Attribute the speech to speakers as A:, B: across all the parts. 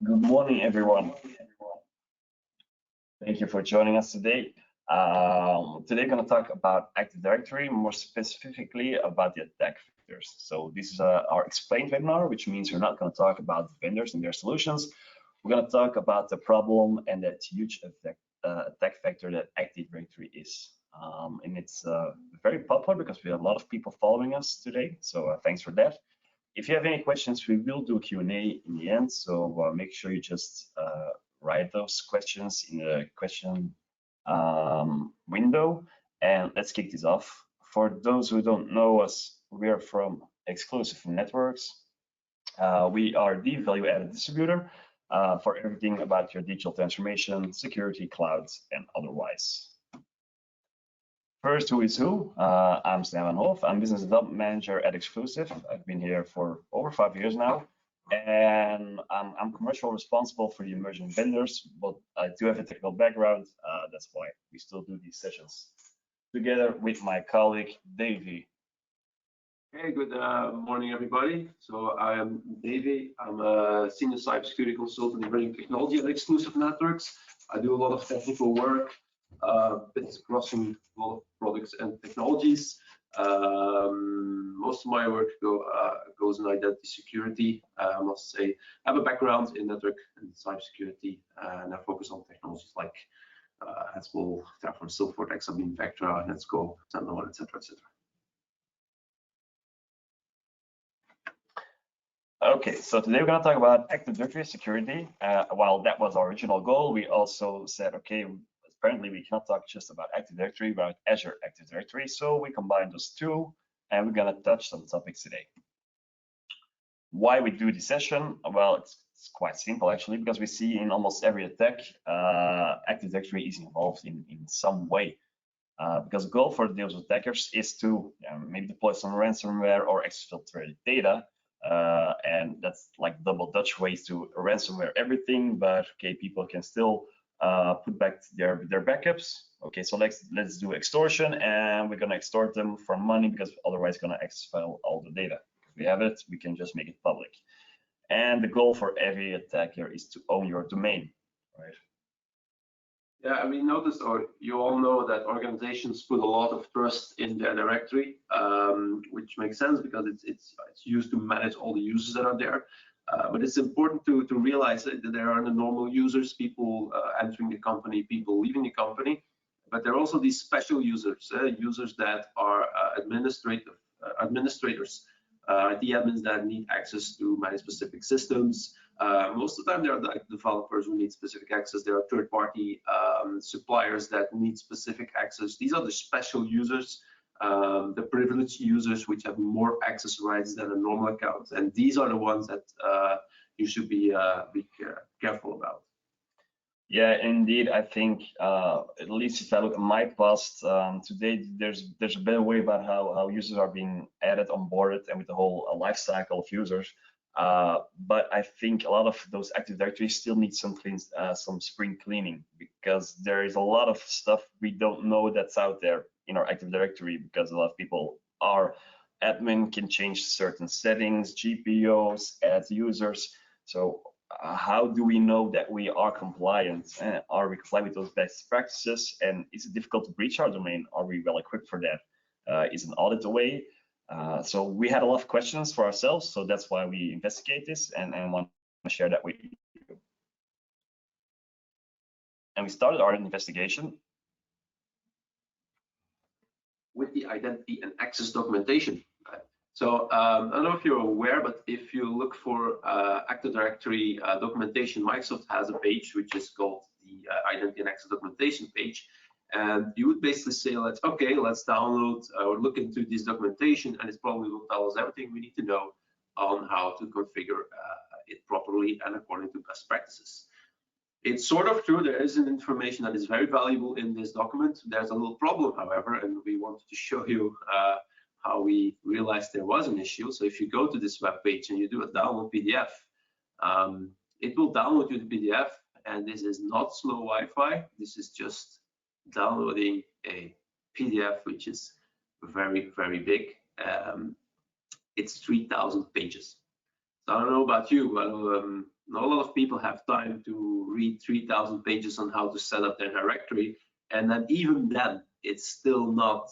A: Good morning, everyone. Thank you for joining us today. Today, we're going to talk about Active Directory, more specifically about the attack vectors. So this is our explained webinar, which means we're not going to talk about vendors and their solutions. We're going to talk about the problem and that huge attack vector that Active Directory is. And it's very popular because we have a lot of people following us today. So thanks for that. If you have any questions, we will do a Q&A in the end. So make sure you just write those questions in the question window. And let's kick this off. For those who don't know us, we are from Exclusive Networks. We are the value-added distributor for everything about your digital transformation, security, clouds, and otherwise. First, who is who? I'm Stefan Hof. I'm Business Development Manager at Exclusive. I've been here for over 5 years now, and I'm commercial responsible for the emerging vendors, but I do have a technical background. That's why we still do these sessions together with my colleague, Davey.
B: Hey, good morning, everybody. So I am Davey. I'm a senior cybersecurity consultant in emerging technology at Exclusive Networks. I do a lot of technical work. It's crossing a lot of products and technologies. Most of my work goes in identity security. I must say, I have a background in network and cybersecurity, and I focus on technologies like Ansible, Terraform, Silverford, Exabeam, Vectra, Netscope, Sentinel, etc., etc.
A: Okay, so today we're going to talk about Active Directory security. While that was our original goal, we also said, okay, apparently we cannot talk just about Active Directory, but Azure Active Directory. So we combined those two, and we're going to touch some topics today. Why we do this session? Well, it's quite simple actually, because we see in almost every attack, Active Directory is involved in some way. Because the goal for those attackers is to maybe deploy some ransomware or exfiltrate data. And that's like double Dutch ways to ransomware everything, but okay, people can still put back their backups. Okay, so let's do extortion, and we're gonna extort them for money because otherwise gonna exfile all the data. If we have it, we can just make it public. And the goal for every attacker is to own your domain, right?
B: Yeah, I mean, notice, or you all know that organizations put a lot of trust in their directory, which makes sense because it's used to manage all the users that are there. But it's important to realize that there are the normal users, people entering the company, people leaving the company, but there are also these special users, users that are administrators, IT admins that need access to many specific systems. Most of the time, there are like developers who need specific access. There are third-party suppliers that need specific access. These are the special users, the privileged users, which have more access rights than a normal account. And these are the ones that you should be careful about.
A: Yeah, indeed. I think at least if I look at my past, today there's a better way about how users are being added, onboarded, and with the whole life cycle of users. But I think a lot of those Active Directories still need some spring cleaning, because there is a lot of stuff we don't know that's out there in our Active Directory, because a lot of people are admin, can change certain settings, GPOs, add users. So how do we know that we are compliant? Are we compliant with those best practices? And is it difficult to breach our domain? Are we well equipped for that? Is an audit a way? So we had a lot of questions for ourselves, so that's why we investigate this and want to share that with you. And we started our investigation
B: with the identity and access documentation. So I don't know if you're aware, but if you look for Active Directory documentation, Microsoft has a page which is called the Identity and Access Documentation page. And you would basically say, let's download or look into this documentation, and it probably will tell us everything we need to know on how to configure it properly and according to best practices. It's sort of true, there is an information that is very valuable in this document. There's a little problem, however, and we wanted to show you how we realized there was an issue. So if you go to this web page and you do a download PDF, it will download you the PDF, and this is not slow Wi-Fi. This is just downloading a PDF, which is very, very big. It's 3,000 pages. So I don't know about you, but Not a lot of people have time to read 3,000 pages on how to set up their directory, and then even then, it's still not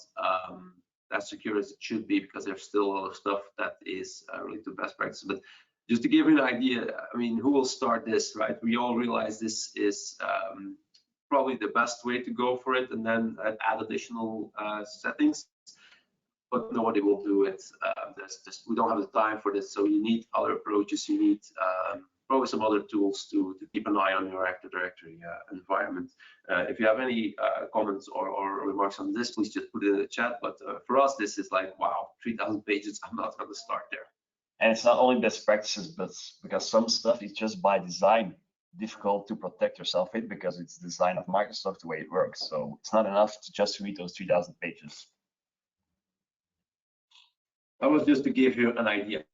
B: as secure as it should be, because there's still a lot of stuff that is related to best practice. But just to give you an idea, I mean, who will start this, right? We all realize this is probably the best way to go for it, and then add additional settings. But nobody will do it. We don't have the time for this, so you need other approaches. You need probably some other tools to keep an eye on your Active Directory environment. If you have any comments or remarks on this, please just put it in the chat. But for us, this is like, wow, 3,000 pages. I'm not going to start there.
A: And it's not only best practices, but because some stuff is just by design difficult to protect yourself with, because it's the design of Microsoft, the way it works. So it's not enough to just read those 3,000 pages.
B: That was just to give you an idea.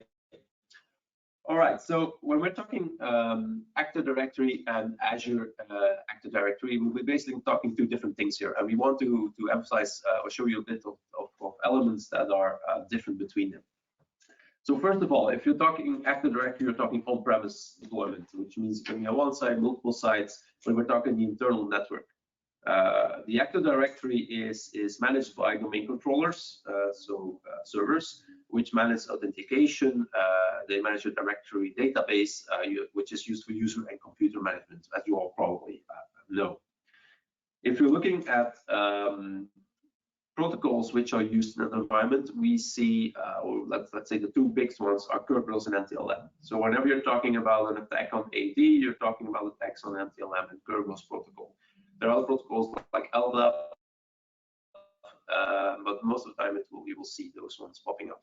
B: All right, so when we're talking Active Directory and Azure Active Directory, we'll be basically talking two different things here, and we want to emphasize or show you a bit of elements that are different between them. So first of all, if you're talking Active Directory, you're talking on-premise deployment, which means you have one site, multiple sites. When we're talking the internal network, the Active Directory is managed by domain controllers, servers, which manage authentication. They manage a directory database, which is used for user and computer management, as you all probably know. If you're looking at protocols which are used in an environment, we see, or let's say the two big ones are kernels and NTLM. So whenever you're talking about an attack on AD, you're talking about attacks on NTLM and kernels protocol. There are other protocols like LDAP, but most of the time we will see those ones popping up.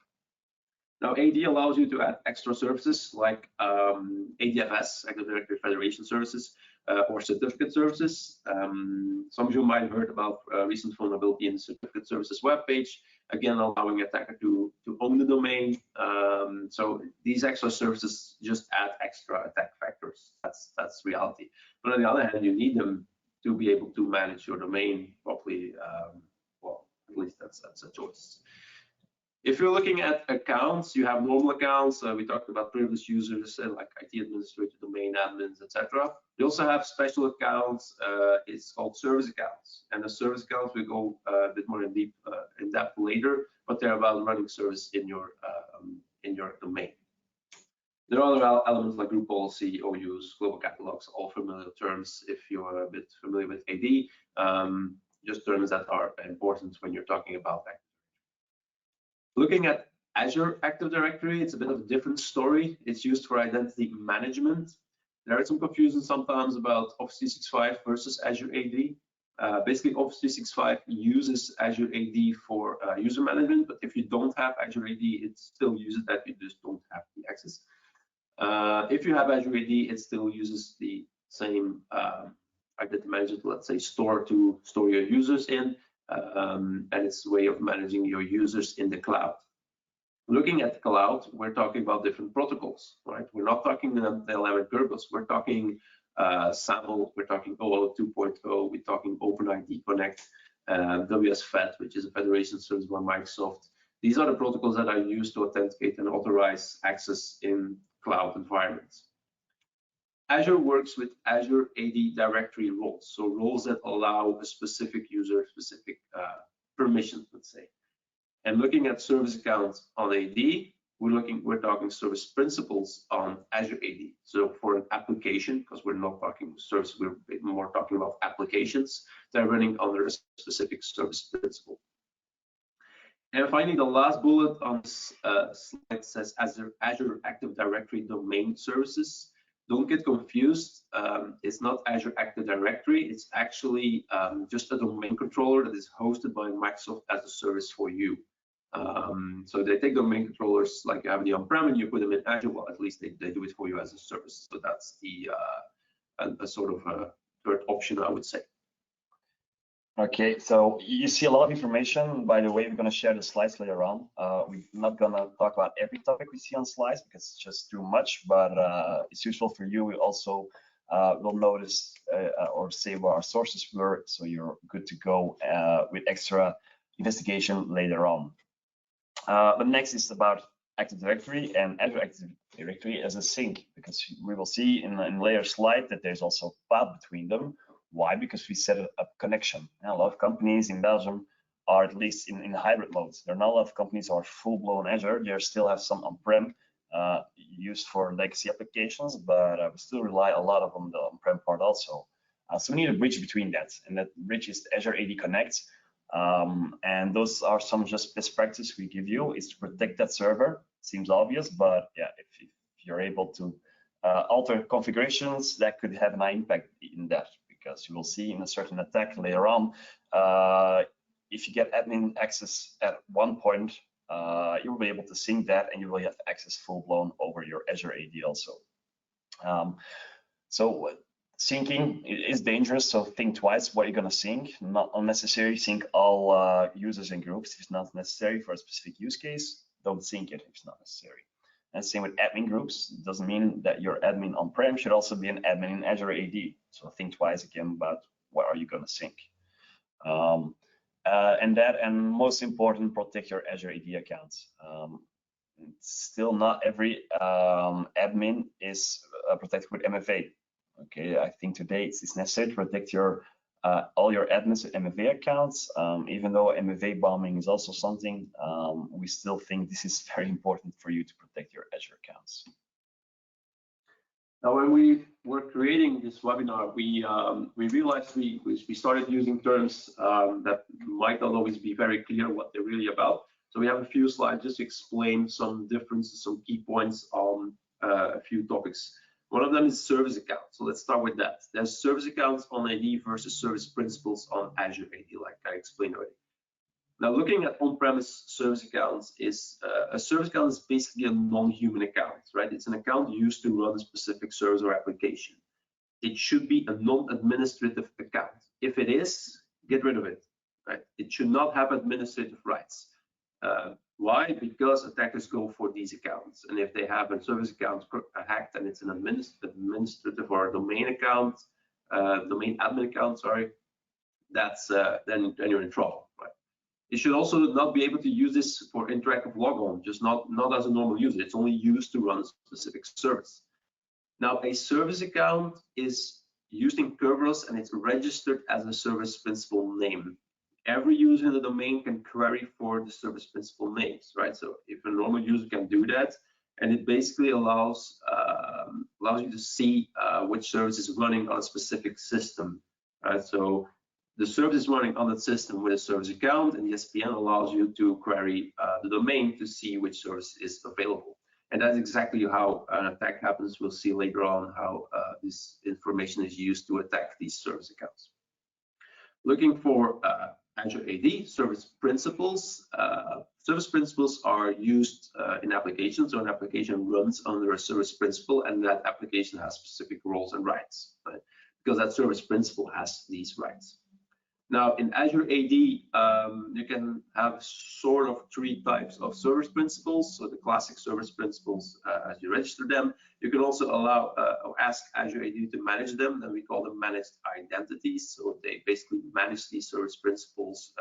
B: Now, AD allows you to add extra services like ADFS, Active Directory Federation Services, or certificate services. Some of you might have heard about recent vulnerability in the certificate services webpage, again allowing attacker to own the domain. So these extra services just add extra attack factors. That's reality. But on the other hand, you need them to be able to manage your domain properly. Well, at least that's a choice. If you're looking at accounts, you have normal accounts. We talked about privileged users like IT administrator, domain admins, etc. You also have special accounts. It's called service accounts, and the service accounts we go a bit more in depth later. But they're about running service in your domain. There are other elements like group policy, OUs, global catalogs, all familiar terms if you're a bit familiar with AD. Just terms that are important when you're talking about that. Looking at Azure Active Directory, it's a bit of a different story. It's used for identity management. There is some confusion sometimes about Office 365 versus Azure AD. Basically, Office 365 uses Azure AD for user management, but if you don't have Azure AD, it still uses that, you just don't have the access. If you have Azure AD, it still uses the same identity management, let's say store to store your users in. And it's a way of managing your users in the cloud. Looking at the cloud, we're talking about different protocols, right? We're not talking the LLM kernels. We're talking SAML. We're talking OAuth 2.0. We're talking OpenID Connect, WSFED, which is a federation service by Microsoft. These are the protocols that are used to authenticate and authorize access in cloud environments. Azure works with Azure AD Directory roles, so roles that allow a specific user specific permissions, let's say. And looking at service accounts on AD, we're talking service principals on Azure AD. So for an application, because we're not talking service, we're more talking about applications that are running under a specific service principal. And finally, the last bullet on this slide says Azure Active Directory domain services. Don't get confused. It's not Azure Active Directory. It's actually just a domain controller that is hosted by Microsoft as a service for you. So they take domain controllers like you have the on-prem and you put them in Azure. Well, at least they do it for you as a service. So that's the a sort of a third option, I would say.
A: Okay, so you see a lot of information. By the way, we're going to share the slides later on. We're not going to talk about every topic we see on slides because it's just too much, but it's useful for you. We also will notice or say what our sources were, so you're good to go with extra investigation later on. But next is about Active Directory and Azure Active Directory as a sink, because we will see in later slide that there's also a path between them. Why? Because we set up connection. And a lot of companies in Belgium are at least in hybrid modes. There are not a lot of companies who are full-blown Azure. They still have some on-prem used for legacy applications, but we still rely a lot on the on-prem part also. So we need a bridge between that, and that bridge is Azure AD Connect. And those are some just best practice we give you, is to protect that server. Seems obvious, but yeah, if you're able to alter configurations, that could have an impact in that, because you will see in a certain attack later on, if you get admin access at one point, you will be able to sync that, and you will have access full blown over your Azure AD also. So syncing is dangerous, so think twice what you're going to sync. Not unnecessary. Sync all users and groups if it's not necessary for a specific use case. Don't sync it if it's not necessary. And same with admin groups. It doesn't mean that your admin on-prem should also be an admin in Azure AD. So think twice again about what are you going to sync. And most important, protect your Azure AD accounts. Still not every admin is protected with MFA. Okay, I think today it's necessary to protect your all your admins with MFA accounts. Even though MFA bombing is also something, we still think this is very important for you to protect your Azure accounts.
B: Now, when we were creating this webinar, we realized we started using terms that might not always be very clear what they're really about. So we have a few slides just to explain some differences, some key points on a few topics. One of them is service accounts. So let's start with that. There's service accounts on AD versus service principals on Azure AD, like I explained already. Now, looking at on-premise service accounts, is a service account is basically a non-human account, right? It's an account used to run a specific service or application. It should be a non-administrative account. If it is, get rid of it, right? It should not have administrative rights. Why? Because attackers go for these accounts, and if they have a service account hacked and it's an administrative or a domain account, domain admin account, sorry, that's then you're in trouble, right? You should also not be able to use this for interactive logon, just not as a normal user. It's only used to run a specific service. Now, a service account is used in Kerberos and it's registered as a service principal name. Every user in the domain can query for the service principal names, right? So if a normal user can do that, and it basically allows you to see which service is running on a specific system, right? So the service is running on that system with a service account, and the SPN allows you to query the domain to see which service is available. And that's exactly how an attack happens. We'll see later on how this information is used to attack these service accounts. Looking for Azure AD service principals. Service principals are used in applications, so an application runs under a service principal, and that application has specific roles and rights, right? Because that service principal has these rights. Now, in Azure AD, you can have sort of three types of service principals. So the classic service principals, as you register them, you can also allow or ask Azure AD to manage them, and we call them managed identities. So they basically manage these service principals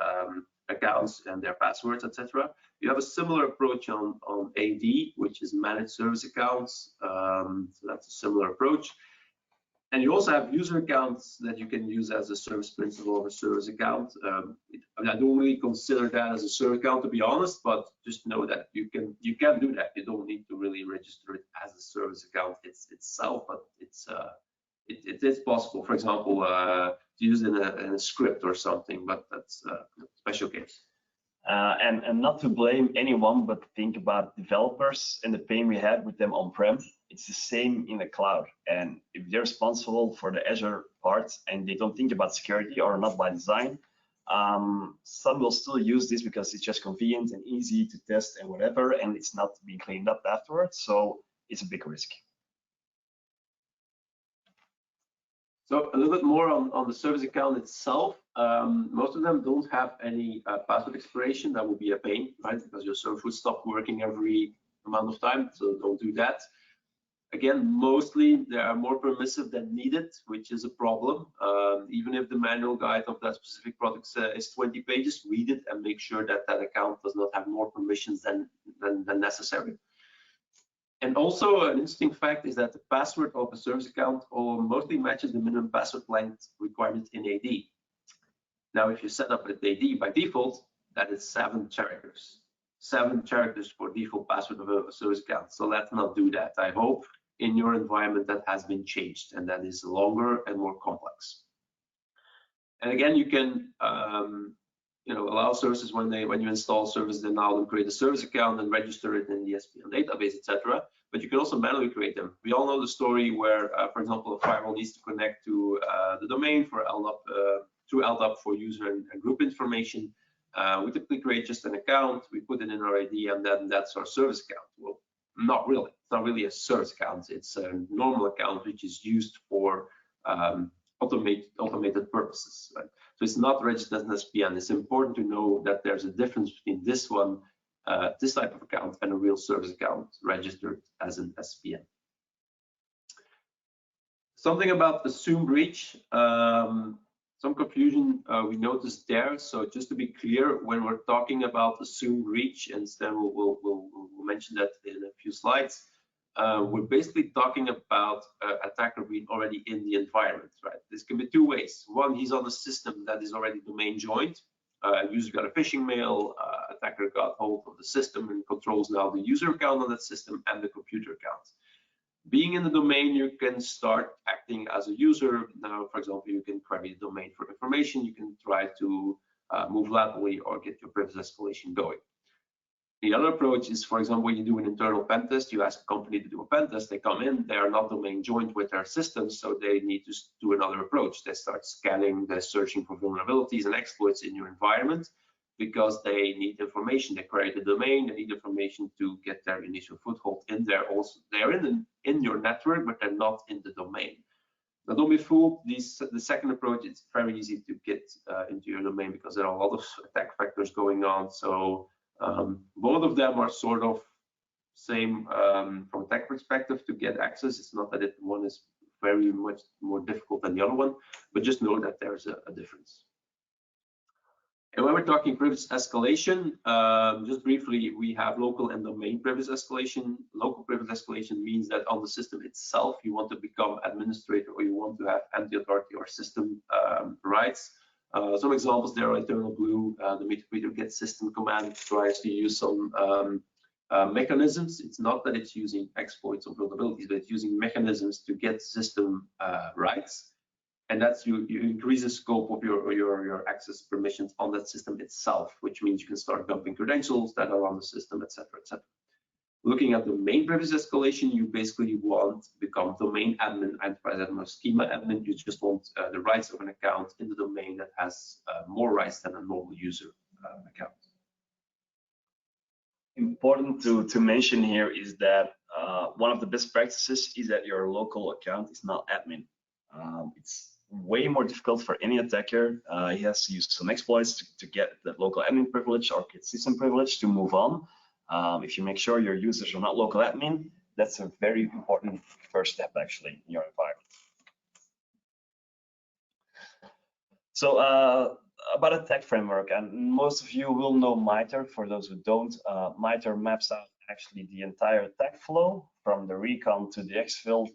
B: accounts and their passwords, etc. You have a similar approach on AD, which is managed service accounts. So that's a similar approach. And you also have user accounts that you can use as a service principal or a service account. I mean, I don't really consider that as a service account, to be honest, but just know that you can do that. You don't need to really register it as a service account itself, but it is possible. For example, to use it in a script or something, but that's a special case.
A: And not to blame anyone, but think about developers and the pain we had with them on-prem. It's the same in the cloud. And if they're responsible for the Azure part and they don't think about security or not by design, some will still use this because it's just convenient and easy to test and whatever, and it's not being cleaned up afterwards. So it's a big risk.
B: So a little bit more on the service account itself. Most of them don't have any password expiration. That would be a pain, right? Because your server would stop working every amount of time, so don't do that. Again, mostly they are more permissive than needed, which is a problem. Even if the manual guide of that specific product is 20 pages, read it and make sure that that account does not have more permissions than necessary. And also an interesting fact is that the password of a service account mostly matches the minimum password length requirement in AD. Now, if you set up an AD by default, that is 7 characters. 7 characters for default password of a service account. So let's not do that. I hope in your environment that has been changed and that is longer and more complex. And again, you can allow services when you install services, then allow them create a service account and register it in the SPN database, etc. But you can also manually create them. We all know the story where, for example, a firewall needs to connect to the domain for LDAP, through LDAP for user and group information. We typically create just an account, we put it in our ID, and then that's our service account. Well, not really. It's not really a service account. It's a normal account which is used for automated purposes. Right? So it's not registered as an SPN. It's important to know that there's a difference between this one, this type of account, and a real service account registered as an SPN. Something about assumed reach. Some confusion we noticed there. So just to be clear, when we're talking about assumed reach, and then we'll mention that in a few slides, we're basically talking about attacker being already in the environment, right? This can be 2 ways. One, he's on a system that is already domain joined. User got a phishing mail, attacker got hold of the system and controls now the user account on that system and the computer account. Being in the domain, you can start acting as a user. Now, for example, you can query the domain for information. You can try to move laterally or get your privilege escalation going. The other approach is, for example, when you do an internal pen test, you ask a company to do a pen test, they come in, they are not domain joined with their systems, so they need to do another approach. They start scanning, they're searching for vulnerabilities and exploits in your environment because they need information. They create a domain, they need information to get their initial foothold in there. Also, they're in your network, but they're not in the domain. Now, don't be fooled. The second approach, it's very easy to get into your domain because there are a lot of attack vectors going on. So both of them are sort of same from a tech perspective to get access. It's not that one is very much more difficult than the other one, but just know that there's a difference. And when we're talking privilege escalation, just briefly, we have local and domain privilege escalation. Local privilege escalation means that on the system itself, you want to become administrator or you want to have anti-authority or system rights. Some examples there are Eternal Blue, the Mitigations get system command tries to use some mechanisms. It's not that it's using exploits or vulnerabilities, but it's using mechanisms to get system rights. And that's you increase the scope of your access permissions on that system itself, which means you can start dumping credentials that are on the system, etc., etc. Looking at domain privilege escalation, you basically want to become domain admin, enterprise admin, or schema admin. You just want the rights of an account in the domain that has more rights than a normal user account.
A: Important to mention here is that one of the best practices is that your local account is not admin. It's way more difficult for any attacker. He has to use some exploits to get that local admin privilege or get system privilege to move on. If you make sure your users are not local admin, that's a very important first step actually in your environment. So about attack framework, and most of you will know MITRE. For those who don't, MITRE maps out actually the entire attack flow from the recon to the exfil.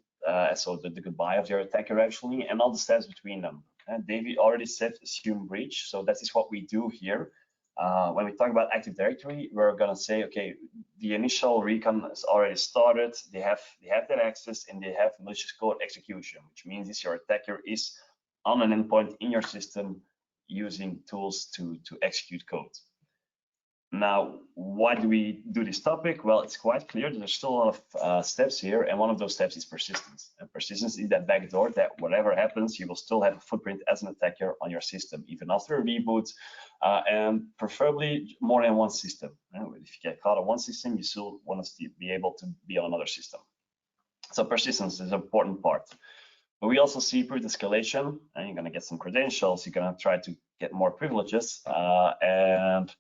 A: So the goodbye of your attacker actually, and all the steps between them. And David already said assume breach, so that is what we do here. When we talk about Active Directory, we're gonna say, okay, the initial recon is already started. They have that access and they have malicious code execution, which means this your attacker is on an endpoint in your system using tools to execute code. Now, why do we do this topic? Well, it's quite clear that there's still a lot of steps here, and one of those steps is persistence. And persistence is that backdoor that whatever happens, you will still have a footprint as an attacker on your system, even after a reboot, and preferably more than one system. If you get caught on one system, you still want to be able to be on another system. So persistence is an important part. But we also see privilege escalation, and you're going to get some credentials. You're going to try to get more privileges, and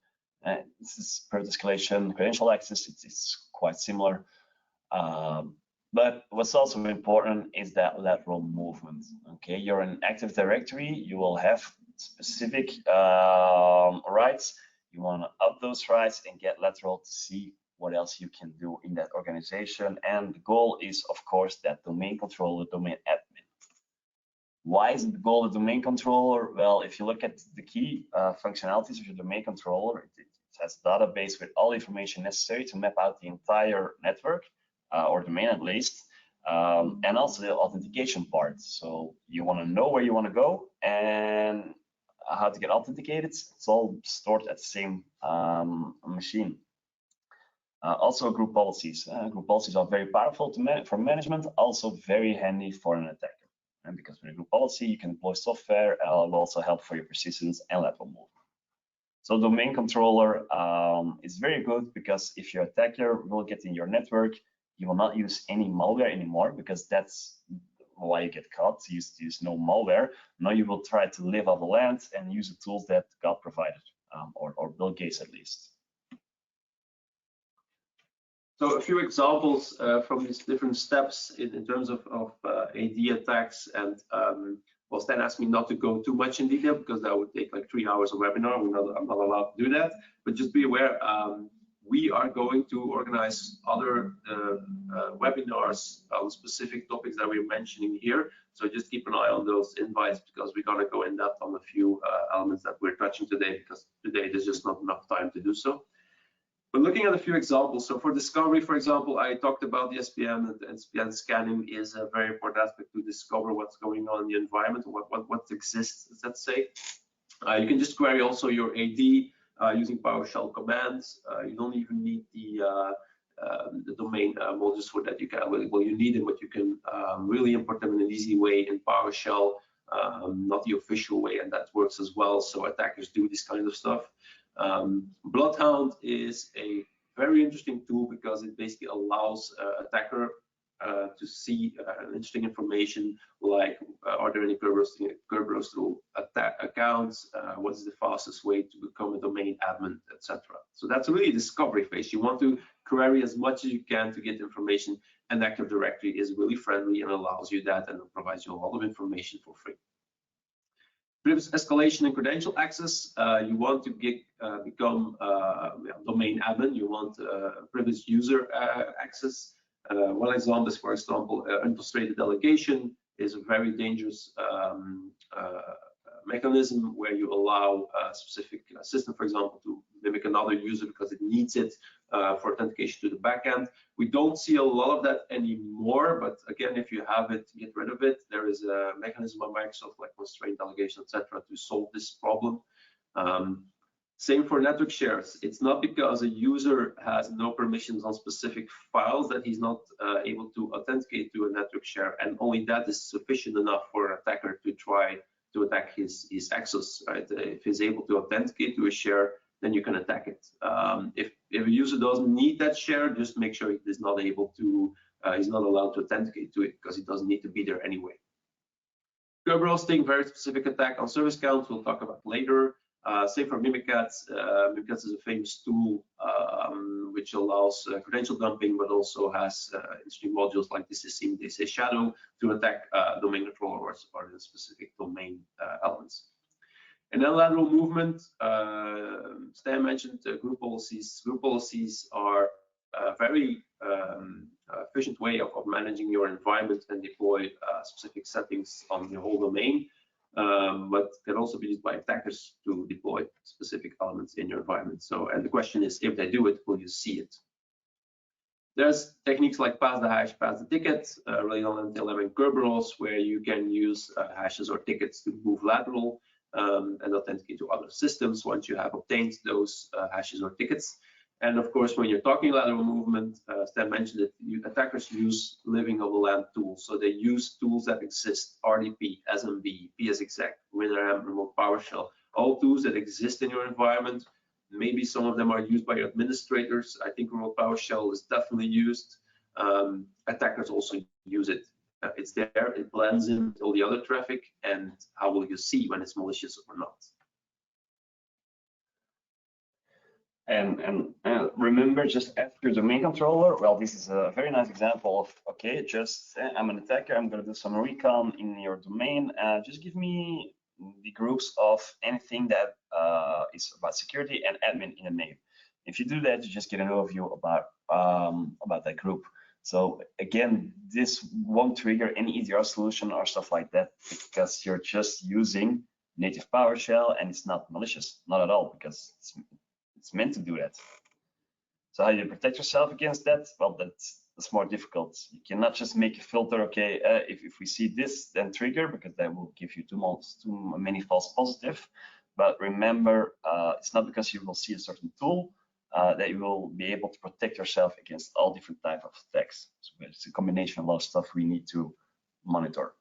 A: this is privilege escalation, credential access. It's quite similar. But what's also important is that lateral movement. Okay, you're in Active Directory. You will have specific rights. You want to up those rights and get lateral to see what else you can do in that organization. And the goal is, of course, that domain controller, domain admin. Why is the goal the domain controller? Well, if you look at the key functionalities of your domain controller, it has a database with all the information necessary to map out the entire network or domain at least, and also the authentication part. So you want to know where you want to go and how to get authenticated. It's all stored at the same machine. Also group policies. Group policies are very powerful for management, also very handy for an attacker. And because with a group policy, you can deploy software, will also help for your persistence and lateral movement. So domain controller is very good because if your attacker will get in your network, you will not use any malware anymore, because that's why you get caught. You used to use no malware. Now you will try to live off the land and use the tools that God provided, or Bill Gates at least.
B: So a few examples from these different steps in terms of AD attacks, and well, Stan asked me not to go too much in detail because that would take like 3 hours of webinar. I'm not allowed to do that, but just be aware, we are going to organize other webinars on specific topics that we're mentioning here. So just keep an eye on those invites, because we're going to go in depth on a few elements that we're touching today, because today there's just not enough time to do so. But looking at a few examples, so for discovery, for example, I talked about the SPM, and SPM scanning is a very important aspect to discover what's going on in the environment, what exists, let's say. You can just query also your AD using PowerShell commands. You don't even need the domain modules for that. You can, well, you need them, but you can really import them in an easy way in PowerShell, not the official way, and that works as well. So attackers do this kind of stuff. Bloodhound is a very interesting tool because it basically allows attacker to see interesting information like are there any curb roasting attack accounts, what is the fastest way to become a domain admin, etc. So that's really a discovery phase. You want to query as much as you can to get information, and Active Directory is really friendly and allows you that, and it provides you a lot of information for free. Privilege escalation and credential access. You want to become domain admin. You want privileged user access. One example is, for example, unfiltrated delegation is a very dangerous mechanism where you allow a specific system, for example, to mimic another user because it needs it for authentication to the backend. We don't see a lot of that anymore, but again, if you have it, get rid of it. There is a mechanism on Microsoft like constraint delegation, etc., to solve this problem. Same for network shares. It's not because a user has no permissions on specific files that he's not able to authenticate to a network share, and only that is sufficient enough for an attacker to try to attack his access, right? If he's able to authenticate to a share, then you can attack it. If a user doesn't need that share, just make sure he is not able to, he's not allowed to authenticate to it because he doesn't need to be there anyway. Curb roasting, very specific attack on service counts, we'll talk about later. Same for Mimikatz. Mimikatz is a famous tool which allows credential dumping, but also has interesting modules like this is DC Shadow to attack domain controllers or the specific domain elements. And then lateral movement. Stan mentioned group policies. Group policies are a very efficient way of managing your environment and deploy specific settings on the whole domain. But can also be used by attackers to deploy specific elements in your environment. So, and the question is, if they do it, will you see it? There's techniques like pass the hash, pass the ticket, related on Until11 Kerberos, where you can use hashes or tickets to move lateral and authenticate to other systems once you have obtained those hashes or tickets. And of course, when you're talking lateral movement, Stan mentioned it, attackers use living on the land tools. So they use tools that exist, RDP, SMB, PSExec, WinRM, Remote PowerShell, all tools that exist in your environment. Maybe some of them are used by your administrators. I think Remote PowerShell is definitely used. Attackers also use it. It's there, it blends in with all the other traffic, and how will you see when it's malicious or not?
A: And remember, just ask your domain controller. Well, this is a very nice example of, okay, just I'm an attacker, I'm going to do some recon in your domain. Just give me the groups of anything that is about security and admin in the name. If you do that, you just get an overview about that group. So again, this won't trigger any EDR solution or stuff like that because you're just using native PowerShell and it's not malicious, not at all, because it's meant to do that. So how do you protect yourself against that? Well, that's more difficult. You cannot just make a filter. Okay, if we see this, then trigger, because that will give you too many false positive. But remember, it's not because you will see a certain tool that you will be able to protect yourself against all different types of attacks. So it's a combination of a lot of stuff we need to monitor.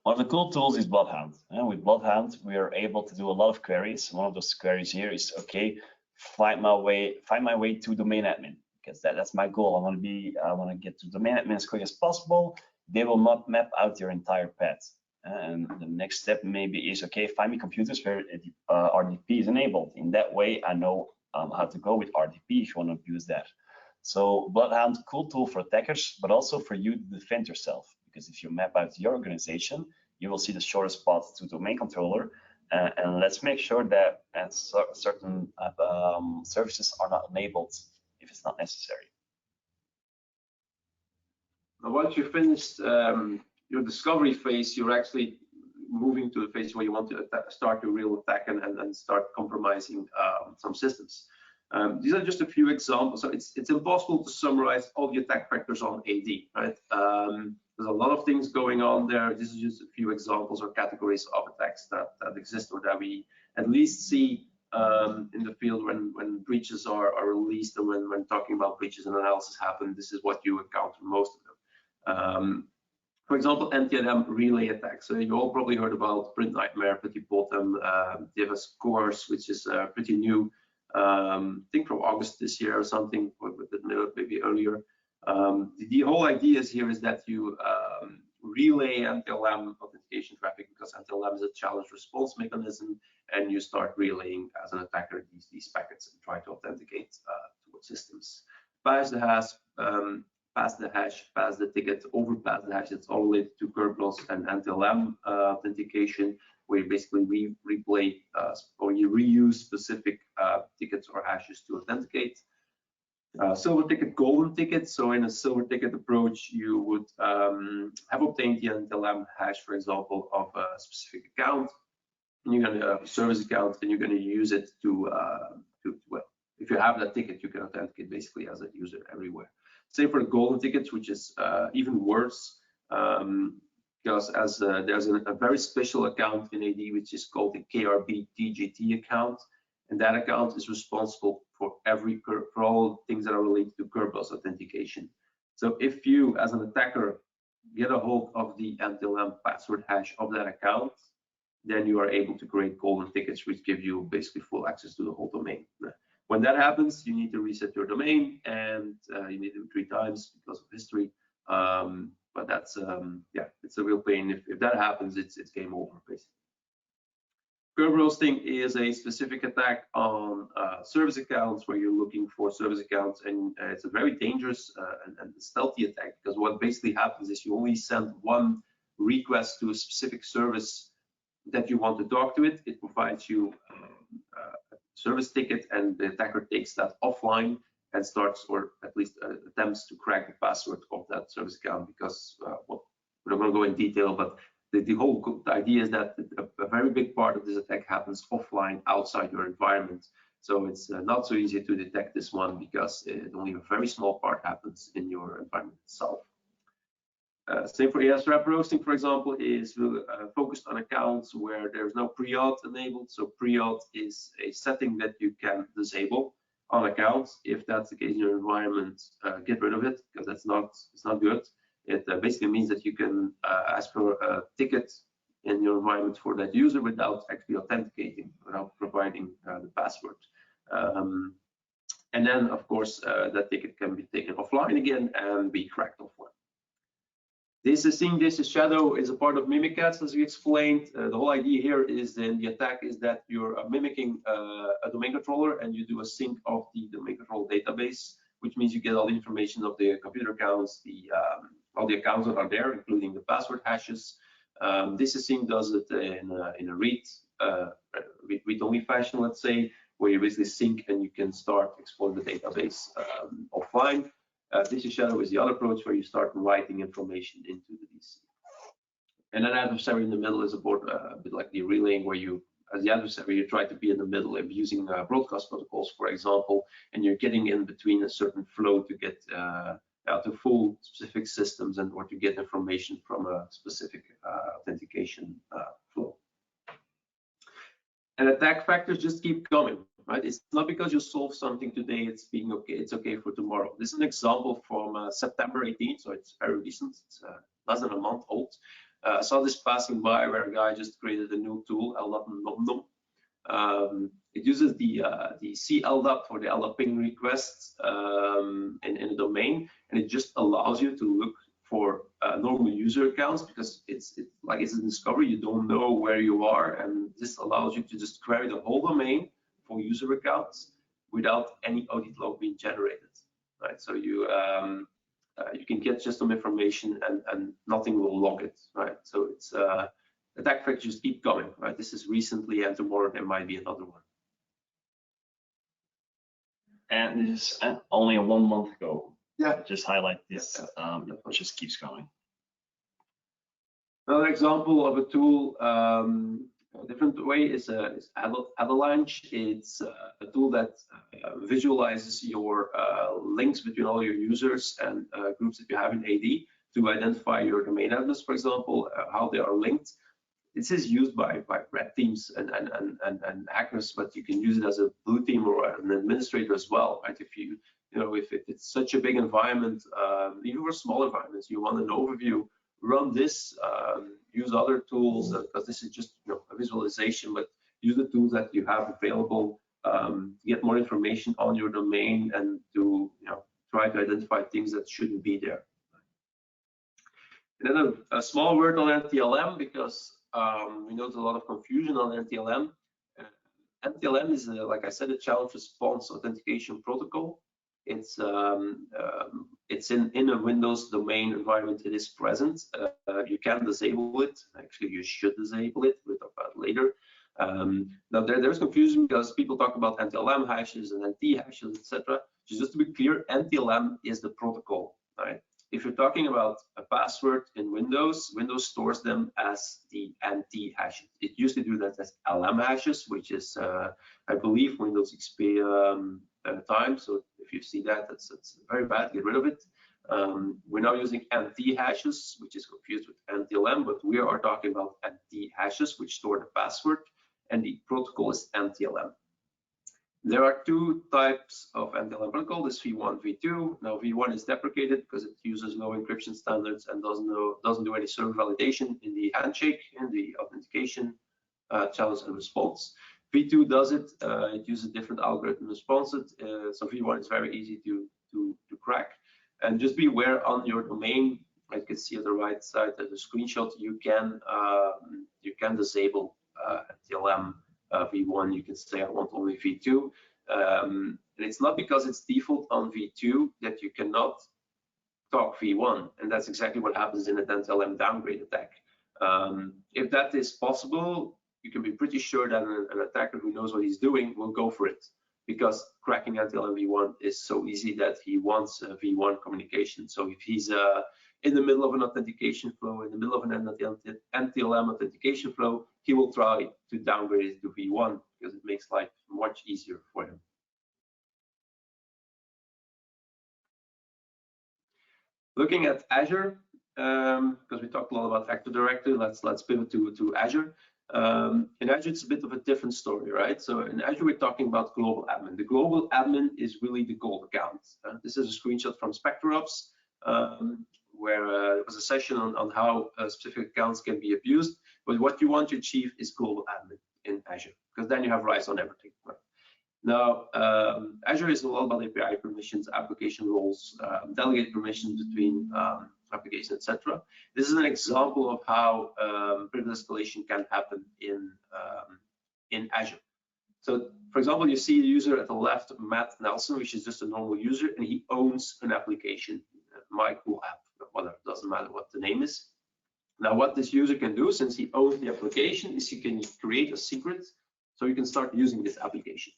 A: One of the cool tools is Bloodhound. And with Bloodhound, we are able to do a lot of queries. One of those queries here is, okay, find my way to domain admin, because that's my goal. I want to get to domain admin as quick as possible. They will not map out your entire path. And the next step maybe is, okay, find me computers where RDP is enabled. In that way, I know how to go with RDP if you want to abuse that. So Bloodhound, cool tool for attackers, but also for you to defend yourself. Because if you map out your organization, you will see the shortest path to domain controller. And let's make sure that certain services are not enabled if it's not necessary.
B: Now, once you finished your discovery phase, you're actually moving to the phase where you want to start your real attack and start compromising some systems. These are just a few examples. So it's impossible to summarize all the attack vectors on AD, right? There's a lot of things going on there. This is just a few examples or categories of attacks that exist, or that we at least see in the field when breaches are released, and when talking about breaches and analysis happen. This is what you encounter most of them. For example, anti-LM relay attacks. So you all probably heard about Print Nightmare, Pretty Bottom, DFS Course, which is pretty new. I think from August this year or something, or maybe earlier. The whole idea here is that you relay anti-LM authentication traffic, because anti-LM is a challenge response mechanism, and you start relaying as an attacker these packets and try to authenticate towards systems. Pass the hash, pass the ticket, overpass the hash. It's all related to kernels and anti-LM authentication, where you basically replay or you reuse specific tickets or hashes to authenticate. Silver ticket, golden ticket. So in a silver ticket approach, you would have obtained the anti-LM hash, for example, of a specific account, and you're going to have a service account, and you're going to use it to well, if you have that ticket, you can authenticate basically as a user everywhere. Same for the golden tickets, which is even worse, because as there's a very special account in AD, which is called the KRB TGT account, and that account is responsible for all things that are related to Kerberos authentication. So if you, as an attacker, get a hold of the anti-LM password hash of that account, then you are able to create golden tickets, which give you basically full access to the whole domain. When that happens, you need to reset your domain, and you need to do it 3 times because of history. But that's yeah, it's a real pain. If that happens, it's game over basically. Kerberos is a specific attack on service accounts, where you're looking for service accounts, and it's a very dangerous and stealthy attack, because what basically happens is you only send one request to a specific service that you want to talk to it. It provides you a service ticket, and the attacker takes that offline and starts, or at least attempts to crack the password of that service account, because well, we're not going to go in detail, but the whole idea is that a very big part of this attack happens offline, outside your environment. So it's not so easy to detect this one, because only a very small part happens in your environment itself. Same for AS-RAP roasting, for example, is focused on accounts where there's no pre-auth enabled. So pre-auth is a setting that you can disable on accounts. If that's the case in your environment, get rid of it, because it's not good. It basically means that you can ask for a ticket in your environment for that user without actually authenticating, without providing the password. And then, of course, that ticket can be taken offline again and be cracked offline. This shadow is a part of Mimikatz, as we explained. The whole idea here is then the attack is that you're mimicking a domain controller, and you do a sync of the domain controller database, which means you get all the information of the computer accounts, all the accounts that are there, including the password hashes. This sync does it in a read-only fashion, let's say, where you basically sync and you can start exploring the database offline. DC shadow is the other approach where you start writing information into the DC. And then adversary in the middle is a bit like the relaying, where you, as the adversary, you try to be in the middle of using broadcast protocols, for example, and you're getting in between a certain flow to get to full specific systems and or to get information from a specific authentication flow. And attack factors just keep coming, right? It's not because you solve something today, it's okay for tomorrow. This is an example from September 18th, so it's very recent. It's less than a month old. I saw this passing by where a guy just created a new tool, LDAP. It uses the CLDAP for the LDAP ping requests in a domain, and it just allows you to look for normal user accounts, because it's like it's a discovery. You don't know where you are, and this allows you to just query the whole domain for user accounts without any audit log being generated, right? So you can get just some information and nothing will log it, right? So it's attack factors keep coming, right? This is recently, and tomorrow there might be another one.
A: And this is only 1 month ago.
B: Yeah.
A: Just highlight this. It just keeps going.
B: Another example of a tool, a different way is Avalanche. It's a tool that visualizes your links between all your users and groups that you have in AD to identify your domain address, for example, how they are linked. This is used by red teams and hackers, but you can use it as a blue team or an administrator as well, right? If it's such a big environment, even for small environments, you want an overview, run this, use other tools, because this is just a visualization, but use the tools that you have available to get more information on your domain and to try to identify things that shouldn't be there. And then a small word on NTLM, because we notice a lot of confusion on NTLM. NTLM is, like I said, a challenge response authentication protocol. It's in a Windows domain environment. It is present. You can disable it. Actually, you should disable it. We'll talk about it later. Now there's confusion because people talk about NTLM hashes and NT hashes, etc. Just to be clear, NTLM is the protocol, right? If you're talking about a password in Windows, Windows stores them as the NT hashes. It used to do that as LM hashes, which is, I believe, Windows XP time. So if you see that, that's very bad. Get rid of it. We're now using NT hashes, which is confused with NTLM, but we are talking about NT hashes, which store the password, and the protocol is NTLM. There are two types of NTLM protocol. There's V1, V2. Now V1 is deprecated because it uses no encryption standards and doesn't do any server validation in the handshake and the authentication challenge and response. V2 does it. It uses a different algorithm to respond it. So V1 is very easy to crack. And just be aware on your domain. You can see at the right side of the screenshot, you can disable NTLM. V1, you can say I want only V2, and it's not because it's default on V2 that you cannot talk V1, and that's exactly what happens in an NTLM downgrade attack. If that is possible, you can be pretty sure that an attacker who knows what he's doing will go for it, because cracking NTLM V1 is so easy that he wants V1 communication. So if he's in the middle of an authentication flow, in the middle of an NTLM authentication flow, he will try to downgrade it to V1 because it makes life much easier for him. Looking at Azure, because we talked a lot about Active Directory, let's pivot to Azure. In Azure, it's a bit of a different story, right? So in Azure, we're talking about global admin. The global admin is really the gold account. This is a screenshot from SpectreOps, where there was a session on how specific accounts can be abused. But what you want to achieve is global admin in Azure, because then you have rights on everything. Right? Now, Azure is a lot about API permissions, application roles, delegate permissions between applications, etc. This is an example of how privilege escalation can happen in Azure. So, for example, you see the user at the left, Matt Nelson, which is just a normal user, and he owns an application, My Cool App. Whatever, doesn't matter what the name is. Now, what this user can do, since he owns the application, is he can create a secret, so you can start using this application.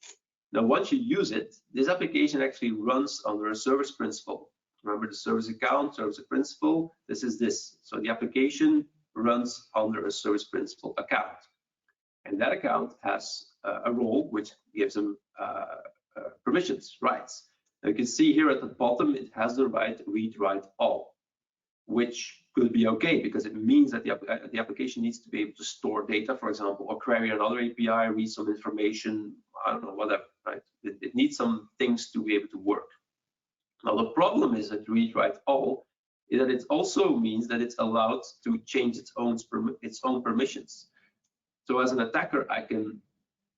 B: Now, once you use it, this application actually runs under a service principal. Remember the service account, service principal, this is this. So the application runs under a service principal account. And that account has a role which gives them permissions, rights. Now you can see here at the bottom, it has the right read, write, all, which could be okay because it means that the application needs to be able to store data, for example, or query another API, read some information, I don't know, whatever, right? It needs some things to be able to work. Now the problem is that read, write, all is that it also means that it's allowed to change its own permissions. So as an attacker, I can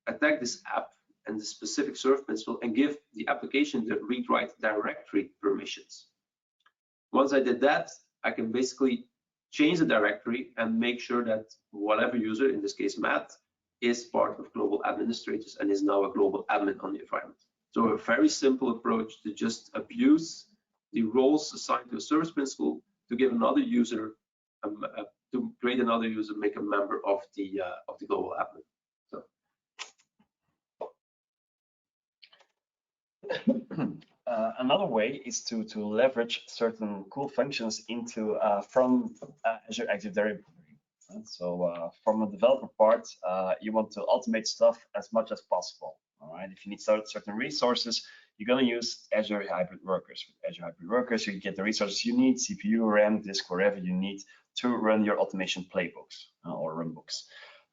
B: attack this app and the specific service principal and give the application the read-write directory permissions. Once I did that, I can basically change the directory and make sure that whatever user, in this case Matt, is part of global administrators and is now a global admin on the environment. So a very simple approach to just abuse the roles assigned to a service principal to give another user, to create another user, make a member of the global admin. So.
A: Another way is to leverage certain cool functions into from Azure Active Directory. So from a developer part, you want to automate stuff as much as possible. All right. If you need certain resources, you're going to use Azure Hybrid Workers. With Azure Hybrid Workers, you get the resources you need, CPU, RAM, disk, wherever you need to run your automation playbooks or runbooks.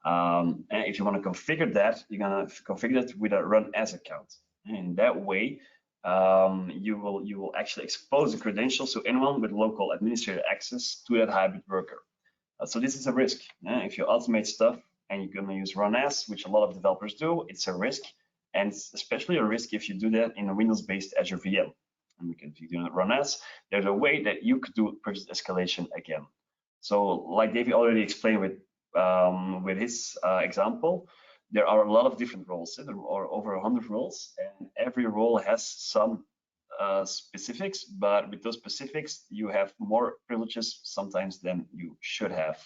A: And if you want to configure that, you're going to configure it with a run as account. And in that way, you will actually expose the credentials to anyone with local administrator access to that hybrid worker. So this is a risk. If you automate stuff and you're going to use run as, which a lot of developers do, it's a risk. And it's especially a risk if you do that in a Windows-based Azure VM. And if you do run as, there's a way that you could do privilege escalation again. So like Davey already explained with his example, there are a lot of different roles. There are over 100 roles, and every role has some specifics, but with those specifics, you have more privileges sometimes than you should have.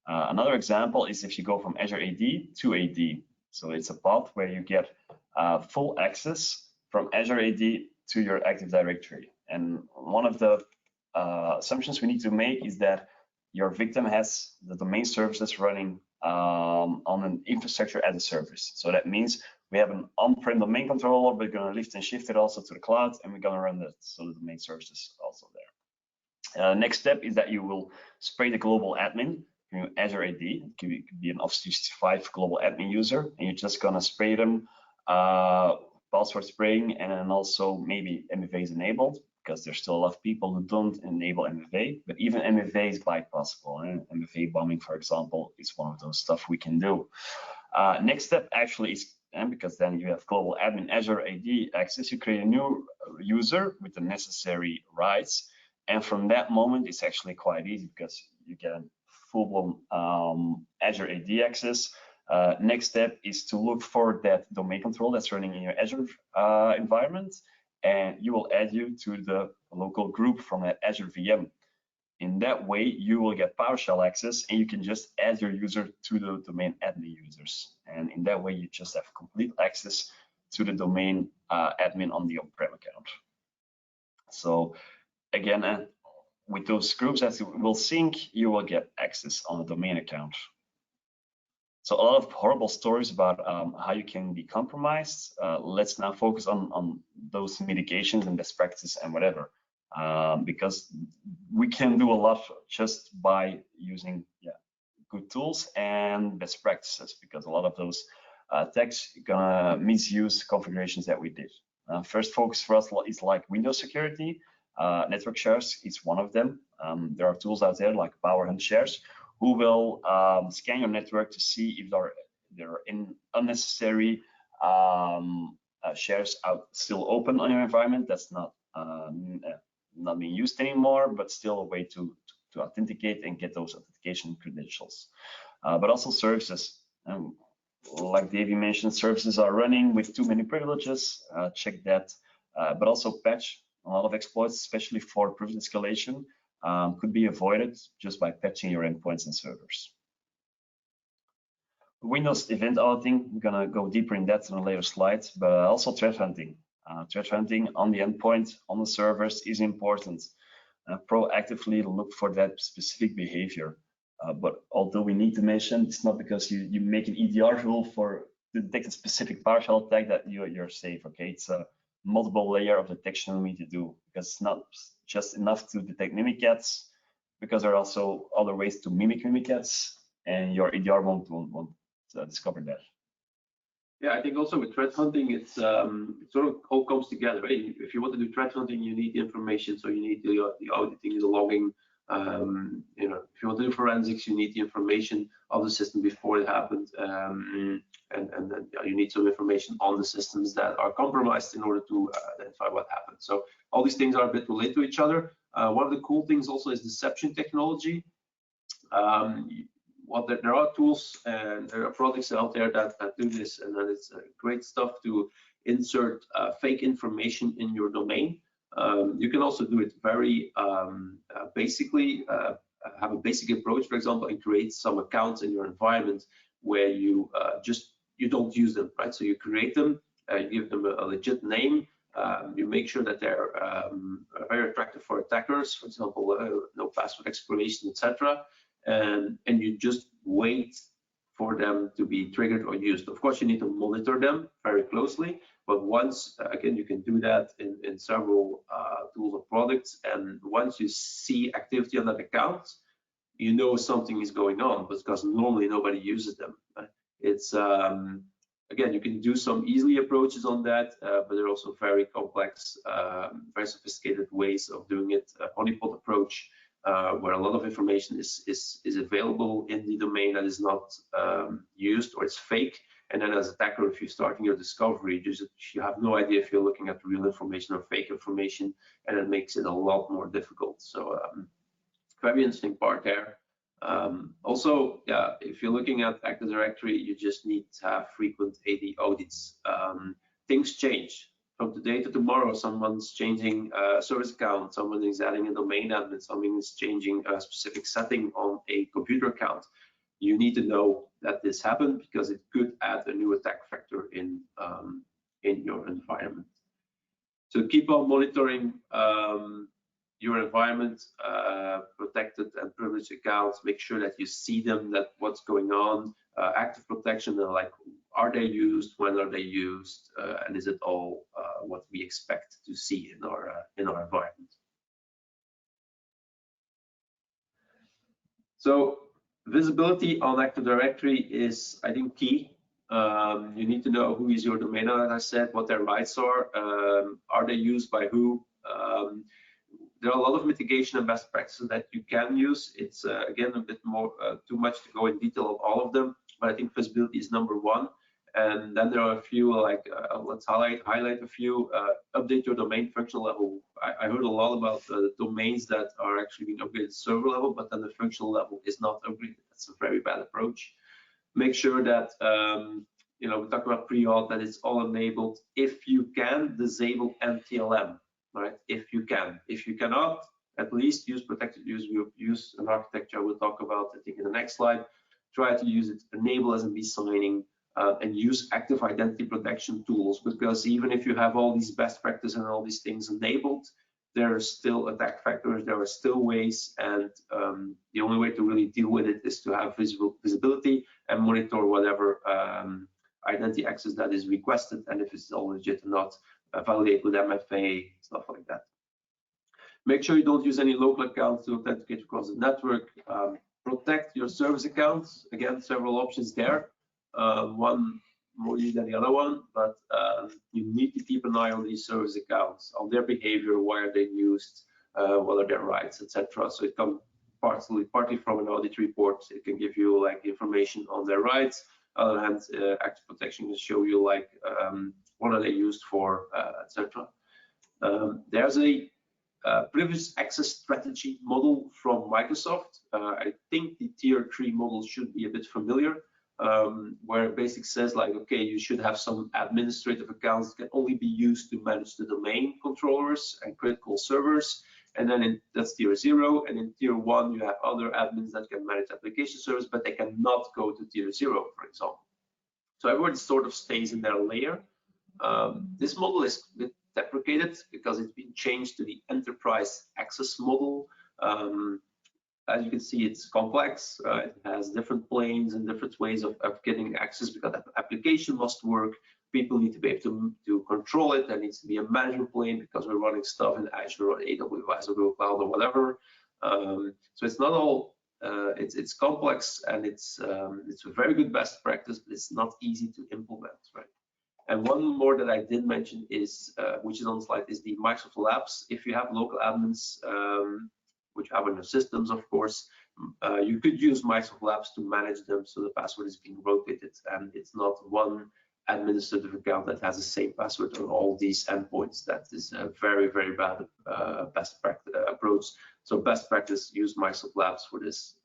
A: Another example is if you go from Azure AD to AD. So it's a path where you get full access from Azure AD to your Active Directory. And one of the assumptions we need to make is that your victim has the domain services running on an infrastructure as a service. So that means we have an on-prem domain controller, we're going to lift and shift it also to the cloud, and we're going to run that. So the domain services also there. Next step is that you will spray the global admin through Azure AD. It could be an Office 365 global admin user, and you're just going to spray them password spraying, and then also maybe MFA is enabled, because there's still a lot of people who don't enable MFA, but even MFA is bypassable. And MFA bombing, for example, is one of those stuff we can do. Next step actually is, because then you have global admin Azure AD access, you create a new user with the necessary rights. And from that moment, it's actually quite easy because you get a full-blown Azure AD access. Next step is to look for that domain control that's running in your Azure environment, and you will add you to the local group from that Azure VM. In that way, you will get PowerShell access, and you can just add your user to the domain admin users. And in that way, you just have complete access to the domain admin on the on-prem account. So again, with those groups as it will sync, you will get access on the domain account. So a lot of horrible stories about how you can be compromised. Let's now focus on those mitigations and best practices and whatever, because we can do a lot just by using good tools and best practices, because a lot of those attacks gonna misuse configurations that we did. First focus for us is like Windows security. Network shares is one of them. There are tools out there like PowerHunt shares, who will scan your network to see if there are unnecessary shares still open on your environment. That's not being used anymore, but still a way to authenticate and get those authentication credentials. But also services, like Davey mentioned, services are running with too many privileges. Check that, but also patch. A lot of exploits, especially for privilege escalation, could be avoided just by patching your endpoints and servers. Windows event auditing, we're gonna go deeper in that in a later slides, but also threat hunting. Threat hunting on the endpoint, on the servers is important. Proactively look for that specific behavior. But although we need to mention, it's not because you make an EDR rule to detect a specific PowerShell attack that you're safe, okay? It's a multiple layer of detection we need to do, because it's not just enough to detect mimikatz, because there are also other ways to mimic mimikatz, and your EDR won't discover that.
B: Yeah, I think also with threat hunting, it's it sort of all comes together. Right? If you want to do threat hunting, you need the information, so you need the auditing, the logging. You know, if you want to do forensics, you need the information of the system before it happened, and then you need some information on the systems that are compromised in order to identify what happened. So all these things are a bit related to each other. One of the cool things also is deception technology. Well, there are tools and there are products out there that do this, and then it's great stuff to insert fake information in your domain. You can also do it very basically, have a basic approach, for example, and create some accounts in your environment where you you don't use them, right? So you create them, you give them a legit name, you make sure that they're very attractive for attackers, for example, no password exploration, etc. And you just wait for them to be triggered or used. Of course, you need to monitor them very closely, but once, again, you can do that in several tools or products, and once you see activity on that account, you know something is going on, because normally nobody uses them. It's, again, you can do some easy approaches on that, but there are also very complex, very sophisticated ways of doing it. A honeypot approach, where a lot of information is available in the domain that is not used or it's fake. And then as an attacker, if you're starting your discovery, you have no idea if you're looking at real information or fake information, and it makes it a lot more difficult. So very interesting part there. Also, yeah, if you're looking at Active Directory, you just need to have frequent AD audits. Things change. From today to tomorrow, someone's changing a service account, someone is adding a domain admin, someone is changing a specific setting on a computer account. You need to know that this happened, because it could add a new attack vector in your environment. So keep on monitoring your environment, protected and privileged accounts. Make sure that you see them, that what's going on. Active protection, like, are they used? When are they used? And is it all what we expect to see in our environment? So visibility on Active Directory is, I think, key. You need to know who is your domain owner, as I said, what their rights are they used by who? There are a lot of mitigation and best practices that you can use. It's again a bit more too much to go in detail of all of them, but I think visibility is number one. And then there are a few, like let's highlight a few. Update your domain functional level. I heard a lot about the domains that are actually being upgraded server level, but then the functional level is not upgraded. That's a very bad approach. Make sure that you know, we talked about pre-auth, that it's all enabled. If you can, disable NTLM, right? If you can. If you cannot, at least use protected use an architecture we'll talk about, I think, in the next slide. Try to use it, enable SMB signing, and use active identity protection tools, because even if you have all these best practices and all these things enabled, there are still attack factors, there are still ways, and the only way to really deal with it is to have visibility and monitor whatever identity access that is requested, and if it's all legit or not, validate with MFA, stuff like that. Make sure you don't use any local accounts to authenticate across the network. Protect your service accounts. Again, several options there. One more used than the other one, but you need to keep an eye on these service accounts, on their behavior, why are they used, what are their rights, etc. So it comes partly from an audit report. It can give you like information on their rights. On the other hand, active protection can show you like what are they used for, etc. There's a privileged access strategy model from Microsoft. I think the tier 3 model should be a bit familiar, where it basically says like, okay, you should have some administrative accounts that can only be used to manage the domain controllers and critical servers. And then that's tier 0. And in tier 1, you have other admins that can manage application service, but they cannot go to tier 0, for example. So everybody sort of stays in their layer. This model is a bit deprecated because it's been changed to the enterprise access model. As you can see, it's complex. It has different planes and different ways of getting access because the application must work. People need to be able to control it. There needs to be a management plane because we're running stuff in Azure or AWS or Google Cloud or whatever. So it's not all. It's complex and it's a very good best practice, but it's not easy to implement, right? And one more that I did mention is, which is on the slide, is the Microsoft Labs. If you have local admins, which have in your systems, of course, you could use Microsoft Labs to manage them, so the password is being rotated, and it's not one administrative account that has the same password on all these endpoints. That is a very, very bad best practice approach. So best practice, use Microsoft Labs for this,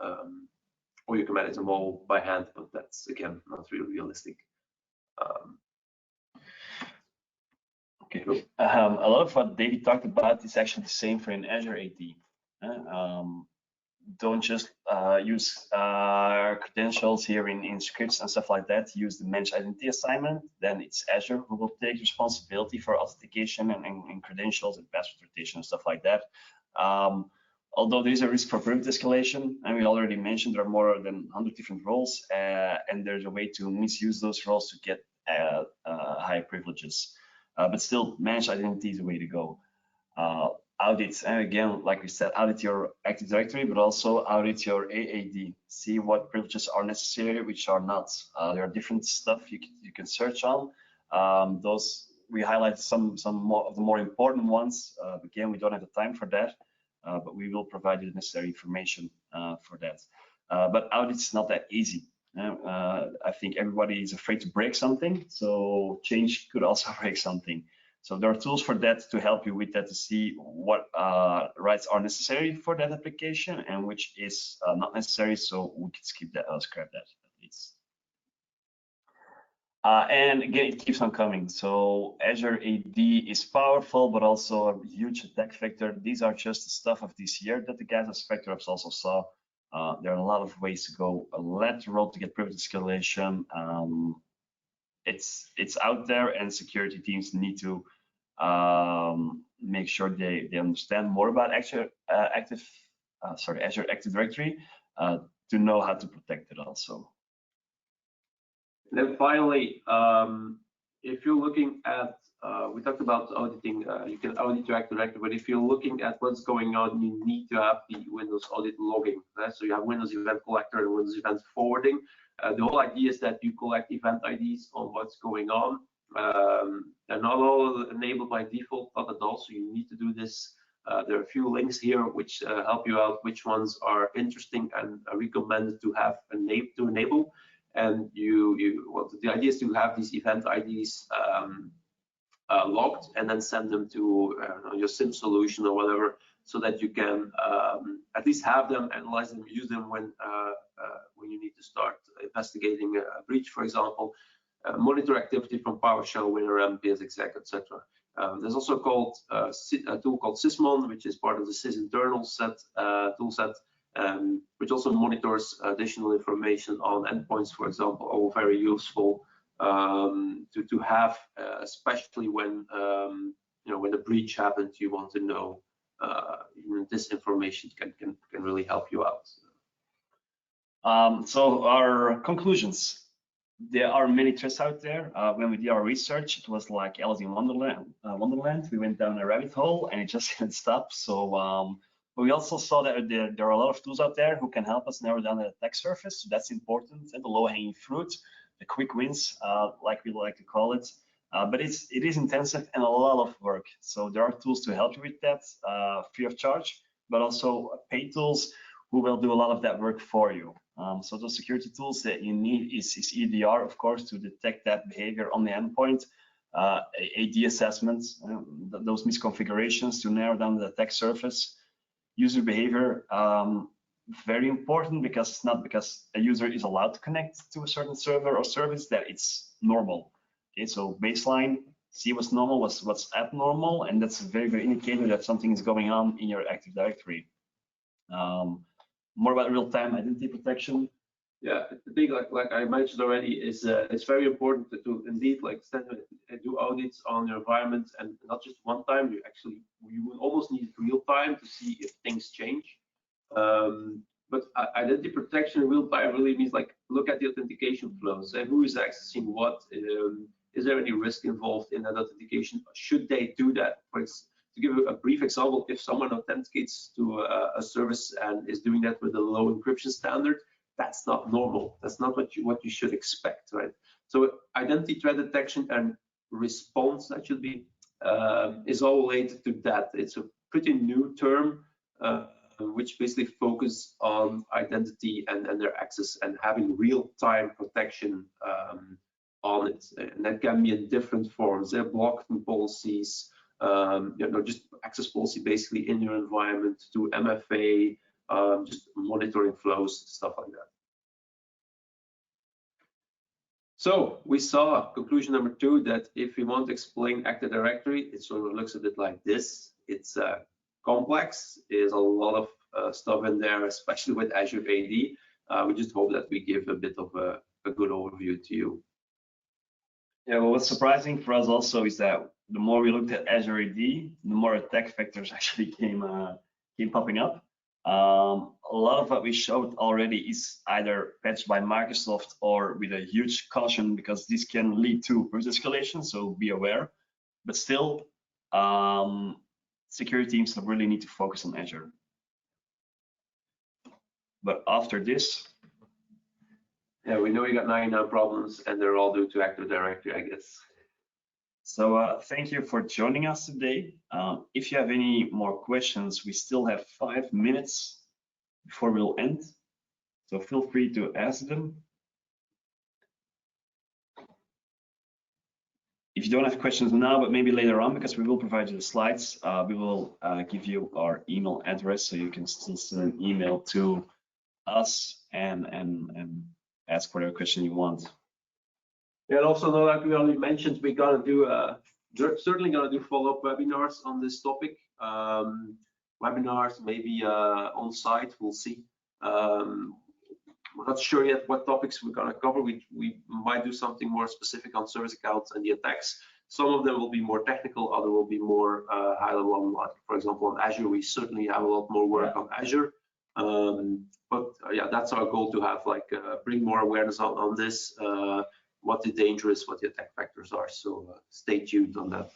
B: or you can manage them all by hand, but that's again not really realistic.
A: Okay, cool. A lot of what David talked about is actually the same for an Azure AD. Don't just use credentials here in scripts and stuff like that. Use the managed identity assignment. Then it's Azure who will take responsibility for authentication and credentials and password rotation and stuff like that. Although there is a risk for privilege escalation, and we already mentioned there are more than 100 different roles, and there's a way to misuse those roles to get high privileges. But still, managed identity is the way to go. Audit, and again, like we said, audit your Active Directory, but also audit your AAD. See what privileges are necessary, which are not. There are different stuff you can search on. Those we highlight some more of the more important ones. Again, we don't have the time for that, but we will provide you the necessary information for that. But audit's not that easy. I think everybody is afraid to break something, so change could also break something. So there are tools for that to help you with that, to see what rights are necessary for that application and which is not necessary, so we can skip that or scrap that at least. And again, it keeps on coming. So Azure AD is powerful, but also a huge attack vector. These are just the stuff of this year that the guys at SpectreOps also saw. There are a lot of ways to go. A lateral to get privilege escalation. It's out there, and security teams need to make sure they understand more about Azure Active Directory to know how to protect it also.
B: And then finally, if you're looking at, we talked about auditing, you can audit your Active Directory, but if you're looking at what's going on, you need to have the Windows audit logging. Right? So you have Windows Event Collector and Windows Event Forwarding. The whole idea is that you collect event IDs on what's going on. They're not all enabled by default, not at all, so you need to do this. There are a few links here which help you out which ones are interesting and are recommended to have to enable. And the idea is to have these event IDs logged and then send them to your SIM solution or whatever, so that you can at least have them, analyze them, use them when you need to start investigating a breach, for example. Monitor activity from PowerShell, WinRM, PSExec, etc. There's also a tool called Sysmon, which is part of the Sys internal toolset, which also monitors additional information on endpoints, for example. All very useful to have, especially when when a breach happens. You want to know this information can really help you out.
A: So our conclusions. There are many threats out there. When we did our research, it was like Alice in Wonderland. We went down a rabbit hole and it just didn't stop. So we also saw that there are a lot of tools out there who can help us narrow down the attack surface. So that's important, and the low-hanging fruit, the quick wins, like we like to call it. But it is intensive and a lot of work. So there are tools to help you with that, free of charge, but also paid tools who will do a lot of that work for you. So those security tools that you need is EDR, of course, to detect that behavior on the endpoint, AD assessments, those misconfigurations to narrow down the attack surface, user behavior, very important, because it's not because a user is allowed to connect to a certain server or service that it's normal. Okay, so baseline see what's normal, what's abnormal, and that's a very good indicator that something is going on in your Active Directory. More about real-time identity protection.
B: Yeah, the thing like I mentioned already is it's very important to indeed like do audits on your environment, and not just one time. You will almost need real time to see if things change. But identity protection in real time really means like look at the authentication flows. Who is accessing what? Is there any risk involved in that authentication? Should they do that? To give a brief example, if someone authenticates to a service and is doing that with a low encryption standard, that's not normal. That's not what you should expect, right? So identity threat detection and response, that should be, is all related to that. It's a pretty new term, which basically focus on identity and their access and having real-time protection on it. And that can be in different forms. They're blocking policies, just access policy basically in your environment, to MFA, just monitoring flows, stuff like that. So we saw conclusion number 2, that if we want to explain Active Directory, it sort of looks a bit like this. It's complex, there's a lot of stuff in there, especially with Azure AD. We just hope that we give a bit of a good overview to you.
A: Yeah, well, what's surprising for us also is that the more we looked at Azure AD, the more attack vectors actually came popping up. A lot of what we showed already is either patched by Microsoft or with a huge caution, because this can lead to burst escalation, so be aware. But still, security teams really need to focus on Azure. But after this,
B: yeah, we know you got 99 problems, and they're all due to Active Directory, I guess.
A: So thank you for joining us today. If you have any more questions, we still have 5 minutes before we'll end. So feel free to ask them. If you don't have questions now, but maybe later on, because we will provide you the slides, we will give you our email address, so you can still send an email to us and ask whatever question you want.
B: Yeah, and also, like we already mentioned, we're gonna do certainly gonna do follow-up webinars on this topic. Webinars, maybe on site, we'll see. We're not sure yet what topics we're gonna cover. We might do something more specific on service accounts and the attacks. Some of them will be more technical, other will be more high level on, like, for example, on Azure. We certainly have a lot more work on Azure. But yeah, that's our goal, to have like bring more awareness on this, what the danger is, what the attack factors are. So stay tuned on that.